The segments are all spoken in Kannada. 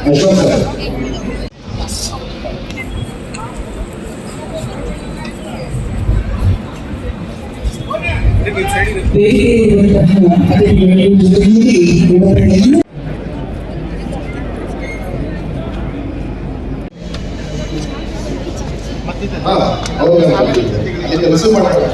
ಅಶೋಕ್ ಸರ್ ರಿಸೀವ್ ಮಾಡ್ತಾರೆ.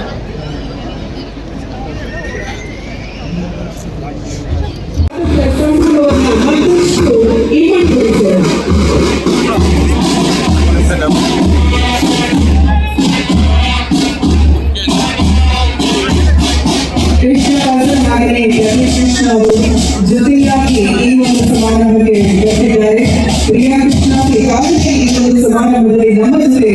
ಜೊತೆಯಾಗಿ ಈ ಒಂದು ಸಮಾರಂಭಕ್ಕೆ ಬರ್ತಿದ್ದಾರೆ. ಪ್ರಿಯಾ ಕೃಷ್ಣ ಈಗಾಗಲೇ ಈ ಒಂದು ಸಮಾರಂಭದಲ್ಲಿ ನಮ್ಮ ಜೊತೆ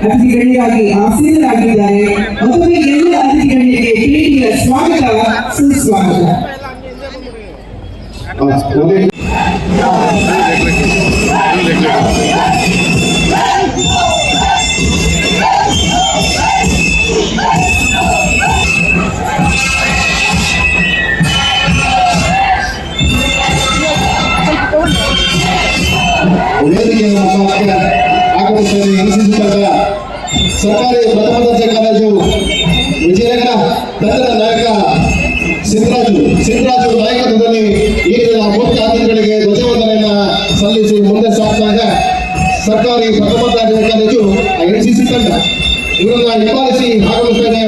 ಅತಿಥಿಗಳಿಗಾಗಿ ಆಸೀನರಾಗಿದ್ದಾರೆ. ಮತ್ತೊಮ್ಮೆ ಎಲ್ಲ ಅತಿಥಿಗಳಿಗೆ ಪ್ರೀತಿಯ ಸ್ವಾಗತ, ಸುಸ್ವಾಗತ. ಸರ್ಕಾರಿ ಪ್ರಥಮ ದರ್ಜೆ ಕಾಲೇಜು ವಿಜಯನಗರ ತಂಡದ ನಾಯಕ ಸಿದ್ದರಾಜು ನಾಯಕತ್ವದಲ್ಲಿ ಈ ಮುಖ್ಯ ಅತಿಥಿಗಳಿಗೆ ಧ್ವಜವಂದನೆಯನ್ನ ಸಲ್ಲಿಸಿ ಮುಂದೆ ಸಾಗಿದಾಗ ಸರ್ಕಾರಿ ಪ್ರಥಮ ದರ್ಜೆ ಕಾಲೇಜು ಎನ್ಸಿಸಿ ತಂಡ ಇವರನ್ನ ಹಿಂಬಾಲಿಸಿ ಆಗಮಿಸ್ತಾ ಇದೆ.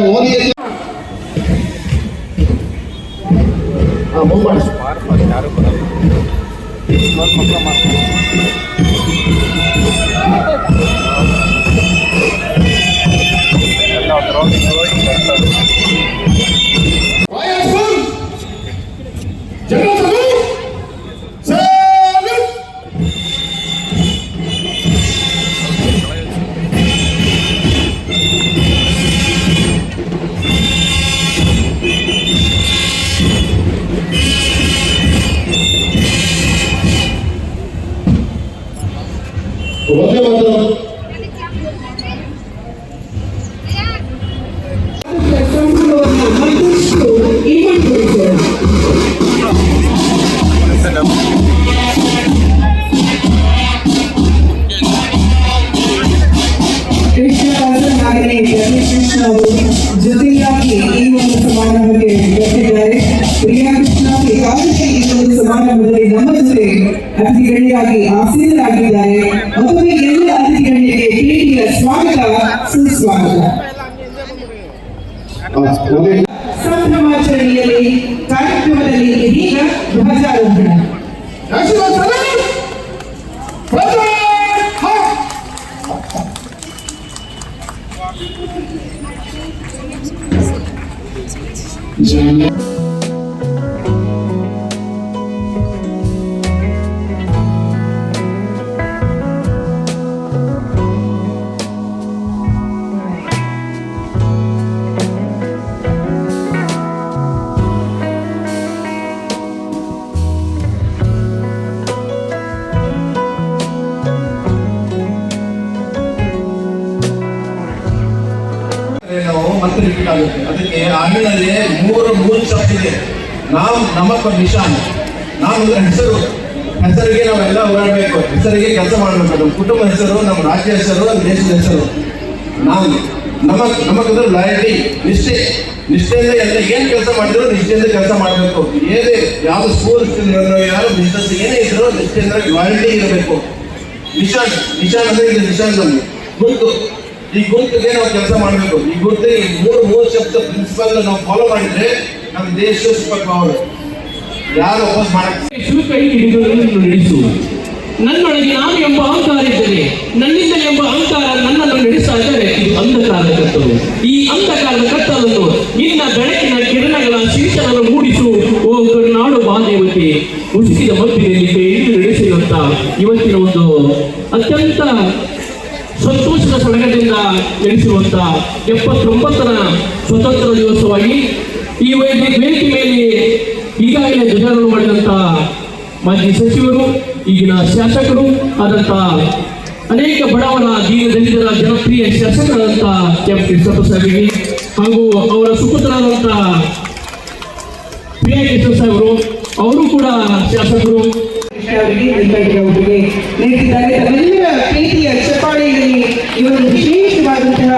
ಜೊತೆಯಾಗಿ ಈ ಒಂದು ಸಮಾರಂಭಕ್ಕೆ ಬರ್ತಿದ್ದಾರೆ. ಪ್ರಿಯಾ ಕೃಷ್ಣ ಈಗಾಗಲೇ ಈ ಒಂದು ಸಮಾರಂಭದಲ್ಲಿ ನಮ್ಮ ಜೊತೆ ಅತಿಥಿಗಳಿಗಾಗಿ ಆಸೀನರಾಗಿದ್ದಾರೆ. ಮತ್ತೊಮ್ಮೆ ಎಲ್ಲ ಅತಿಥಿಗಳಿಗೆ ಪ್ರೀತಿಯ ಸ್ವಾಗತ, ಸುಸ್ವಾಗತ. ಸಂಭ್ರಮಾಚರಣೆಯಲ್ಲಿ ಕಾರ್ಯಕ್ರಮದಲ್ಲಿ ಇದೀಗ ಧ್ವಜಾರೋಹಣ. ಮತ್ತೆ ರಿಪೀಟ್ ಆಗುತ್ತೆ. ಅದಕ್ಕೆ ಆಂಗ್ಲದಲ್ಲಿ ಮೂರು ಶಬ್ದ ಇದೆ. ನಮಕ್ ನಿಶಾನ್, ನಾವು ಹೆಸರಿಗೆ ನಾವೆಲ್ಲ ಓಡಾಡಬೇಕು, ಹೆಸರಿಗೆ ಕೆಲಸ ಮಾಡಬೇಕು. ನಮ್ಮ ಕುಟುಂಬ ಹೆಸರು, ನಮ್ಮ ರಾಜ್ಯ ಹೆಸರು, ನಮ್ಮ ದೇಶದ ಹೆಸರು. ನಮಗಂದ್ರೆ ಲಾಯಲ್ಟಿ, ನಿಷ್ಠೆಯಿಂದ ಎಲ್ಲ ಏನು ಕೆಲಸ ಮಾಡಿದ್ರು ನಿಷ್ಠೆಯಿಂದ ಕೆಲಸ ಮಾಡಬೇಕು. ಏನೇ ಯಾವ ಸ್ಕೂಲ್ ಯಾರು ಬಿಸ್ನೆಸ್ ಏನೇ ಇದ್ರು ನಿಷ್ಠೆಯಿಂದ ಲಾಯಲ್ಟಿ ಇರಬೇಕು. ನಿಶಾನ್ ಅಂದ್ರೆ ಇದು ನಿಶಾನ್ ನಮ್ಗೆ ಗುರುತು. ಈ ಗುರುತಿಗೆ ನಾವು ಕೆಲಸ ಮಾಡಬೇಕು. ಈ ಗುರುತಿಗೆ ಮೂರು ಶಬ್ದ ಪ್ರಿನ್ಸಿಪಲ್ ನಾವು ಫಾಲೋ ಮಾಡಿದ್ರೆ ನಮ್ಮ ದೇಶ ಸೂಪರ್ ಪವರ್. ಯಾರು ವಾಪಸ್ ಮಾಡಕ್ಕೆ ಕೈ ಹಿಡಿದು ನಡೆಸು. ನನ್ನೊಳಗೆ ನಾನು ಎಂಬ ಅಹಂಕಾರ ಇದ್ದರೆ, ನನ್ನಿಂದ ಎಂಬ ಅಹಂಕಾರ ನನ್ನನ್ನು ನಡೆಸ್ತಾ ಇದ್ದರೆ ಇದು ಅಂಧಕಾರದ ಕತ್ತಲು. ಈ ಅಂಧಕಾರದ ಕತ್ತಲನ್ನು ನಿನ್ನ ಬೆಳಕಿನ ಕಿರಣಗಳ ಶೀತವನ್ನು ಮೂಡಿಸು. ಓ ಕರುನಾಡು ಬಾಂಧವತೆ, ಉಸುಕಿದ ಮಧ್ಯದಲ್ಲಿ ಕೈ ಹಿಡಿದು ನಡೆಸಿದಂತ ಇವತ್ತಿನ ಒಂದು ಅತ್ಯಂತ ಸಂತೋಷದ ಸಡಗರದಿಂದ ನಡೆಸಿರುವಂತ 79ರ ಸ್ವತಂತ್ರ ದಿವಸವಾಗಿ ಈ ವೇದಿಕೆ ಮೇಲೆ ಈಗಾಗಲೇ ಧ್ವಜಾರೋಹಣ ಮಾಡಿದಂತ ಮಾಜಿ ಸಚಿವರು ಈಗಿನ ಶಾಸಕರು ಆದಂತಹ ಅನೇಕ ಬಡವರ ದೀನ ದಲಿತರ ಜನಪ್ರಿಯ ಶಾಸಕರಾದಂಥ ಎಂ ಕೃಷ್ಣಪ್ಪ ಸಾಹೇಬರಿಗೆ ಹಾಗೂ ಅವರ ಸುಪುತ್ರರಾದಂತಹ ಪ್ರಿಯಾ ಕೃಷ್ಣ ಸಾಹೇಬರು ಅವರು ಕೂಡ ಶಾಸಕರು ಅವರಿಗೆ ಅವರಿಗೆ ನೀಡಿದ್ದಾರೆ. ತಮ್ಮೆಲ್ಲರ ಪ್ರೀತಿಯ ಚಪ್ಪಾಳೆಯಲ್ಲಿ ಈ ಒಂದು ವಿಶೇಷವಾದಂತಹ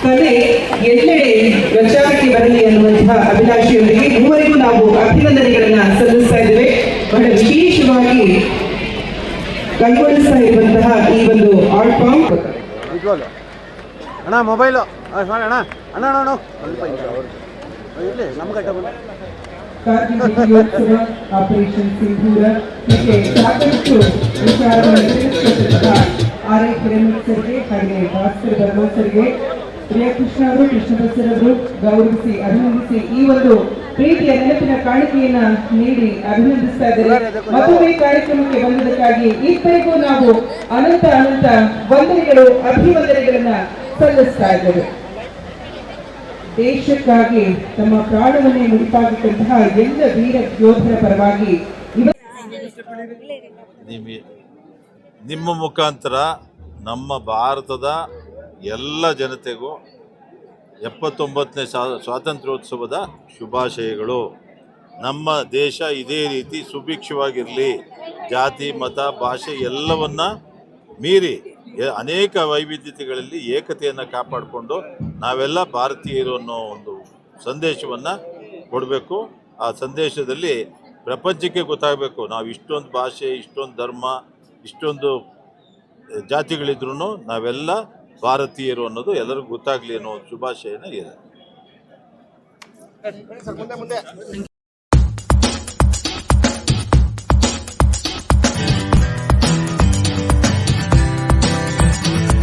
ಕಲೆ ಎಲ್ಲೆಡೆ ಪ್ರಚಾರಕ್ಕೆ ಬರಲಿ ಅನ್ನುವಂತಹ ಅಭಿಲಾಷೆಯೊಂದಿಗೆ ಮೂವರಿಗೂ ನಾವು ಅಭಿನಂದನೆಗಳನ್ನ ಸಲ್ಲಿಸ್ತಾ ಇದ್ದೇವೆ. ಬಹಳ ವಿಶೇಷವಾಗಿ ಕೈಗೊಳಿಸ್ತಾ ಇರುವಂತಹ ಈ ಒಂದು ಆರ್ಟ್ ಫಾರ್ಮ್ ಅಣ್ಣ ಮೊಬೈಲು ಅಣ್ಣ ಅಣ್ಣ ಅಣ್ಣ ಅಣ್ಣ ಸ್ವಲ್ಪ ಇಲ್ಲಿ ನಮ್ಮ ಗಡ್ಡ ಬಂದು ಕಾರ್ಗಿಲ್ ವಿಜಯೋತ್ಸವ, ಆಪರೇಷನ್ ಸಿಂಧೂರ ಹೀಗೆ ಸಾಕಷ್ಟು ವಿಚಾರಗಳನ್ನು ತಿಳಿಸಿಕೊಟ್ಟಿರುವ ಆರ್ ಐ ಕಿರಣ್ ಹಾಗೆ ಭಾಸ್ಕರ್ ಬರ್ಮಾ ಸರ್ಗೆ ಪ್ರಿಯಕೃಷ್ಣ ಅವರು ಕೃಷ್ಣಪ್ಪ ಸರ್ ಅವರು ಗೌರವಿಸಿ ಅಭಿನಂದಿಸಿ ಈ ಒಂದು ಪ್ರೀತಿಯ ನೆನಪಿನ ಕಾಣಿಕೆಯನ್ನ ನೀಡಿ ಅಭಿನಂದಿಸ್ತಾ ಇದ್ದಾರೆ. ಮತ್ತೊಮ್ಮೆ ಕಾರ್ಯಕ್ರಮಕ್ಕೆ ಬಂದದಕ್ಕಾಗಿ ಇಬ್ಬರಿಗೂ ನಾವು ಅನಂತ ಅನಂತ ವಂದನೆಗಳು ಅಭಿವಂದನೆಗಳನ್ನ ಸಲ್ಲಿಸ್ತಾ ಇದ್ದೇವೆ. ದೇಶಕ್ಕಾಗಿ ತಮ್ಮ ಪ್ರಾಣವನ್ನೇ ಮುಡಿಪಾಗಿಟ್ಟಂತಹ ಎಲ್ಲ ವೀರ ಯೋಧರ ಪರವಾಗಿ ನಿಮ್ಮ ಮುಖಾಂತರ ನಮ್ಮ ಭಾರತದ ಎಲ್ಲ ಜನತೆಗೂ 79ನೇ ಸ್ವಾತಂತ್ರ್ಯೋತ್ಸವದ ಶುಭಾಶಯಗಳು. ನಮ್ಮ ದೇಶ ಇದೇ ರೀತಿ ಸುಭಿಕ್ಷವಾಗಿರಲಿ, ಜಾತಿ ಮತ ಭಾಷೆ ಎಲ್ಲವನ್ನ ಮೀರಿ ಅನೇಕ ವೈವಿಧ್ಯತೆಗಳಲ್ಲಿ ಏಕತೆಯನ್ನು ಕಾಪಾಡಿಕೊಂಡು ನಾವೆಲ್ಲ ಭಾರತೀಯರು ಅನ್ನೋ ಒಂದು ಸಂದೇಶವನ್ನು ಕೊಡಬೇಕು. ಆ ಸಂದೇಶದಲ್ಲಿ ಪ್ರಪಂಚಕ್ಕೆ ಗೊತ್ತಾಗಬೇಕು ನಾವು ಇಷ್ಟೊಂದು ಭಾಷೆ, ಇಷ್ಟೊಂದು ಧರ್ಮ, ಇಷ್ಟೊಂದು ಜಾತಿಗಳಿದ್ರೂ ನಾವೆಲ್ಲ ಭಾರತೀಯರು ಅನ್ನೋದು ಎಲ್ಲರಿಗೂ ಗೊತ್ತಾಗಲಿ ಅನ್ನೋ ಶುಭಾಶಯನ ಇದೆ.